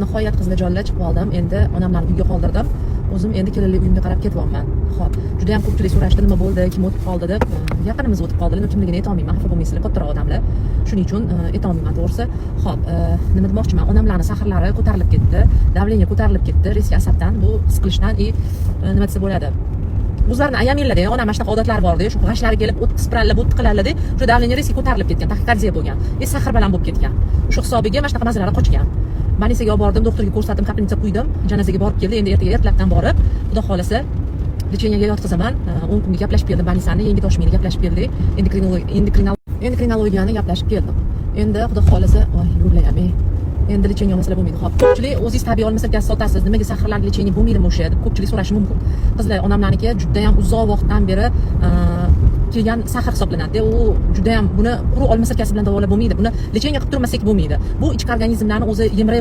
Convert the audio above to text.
nihoyat qiziljolla chiqib oldim. Endi onamlarni uyga qoldirdim. O'zim endi kelinli uyimga qarab ketyapman. Xo'p, juda ham ko'pchilik so'rashdi, nima bo'ldi, kim o'tib qoldi deb. Yaqinimiz o'tib qoldi, lekin kimligini aytolmayman. Xafa bo'lmaysizlar, kattaroq odamlar. Shuning uchun aytolmayman to'g'risi. Xo'p, nima demoqchiman? Onamlarning sahrlari ko'tarilib ketdi, davleniya ko'tarilib ketdi, riski asabdan, bu siqilishdan nima desa bo'ladi. O'zlarini ayaminglar-da, onam mana shunaqa odatlari bor-da, shu g'ashlari kelib, o't spirallab, o't qilarlar-da, shu davleniya riski ko'tarilib ketgan, taxikardiya bo'lgan. Sahr bilan bo'lib ketgan. Shu hisobiga mana shunaqa masalalar qochgan. Больницаga olib bordim, doktorga ko'rsatdim, kapelnitsa quydim, janozaga borib keldi. Endi ertaga ertalabdan borib, xudo xolasa, lecheniyaga yotqizaman. 10 kunga gaplashib keldim, больницani yangi toshmayni gaplashib keldik. Endokrinologiyani gaplashib keldim. Endi xudo xolasa, yo'layam. Endi lecheniya olmasa bo'lmaydi. Xo'p, ko'pchilik o'zingiz tabiiy olmasa gaz sotasiz, nimaga sahrlarga lecheniya bo'lmaydimi o'sha deb ko'pchilik so'rashi mumkin. Qizlar, onamlarniki juda ham uzoq vaqtdan beri kelgan sahr hisoblanadi. U juda ham buni quruq olma sirkasi bilan davolab bo'lmaydi. Buni lecheniya qilib turmasak bo'lmaydi. Bu ichki organizmlarni o'zi yemray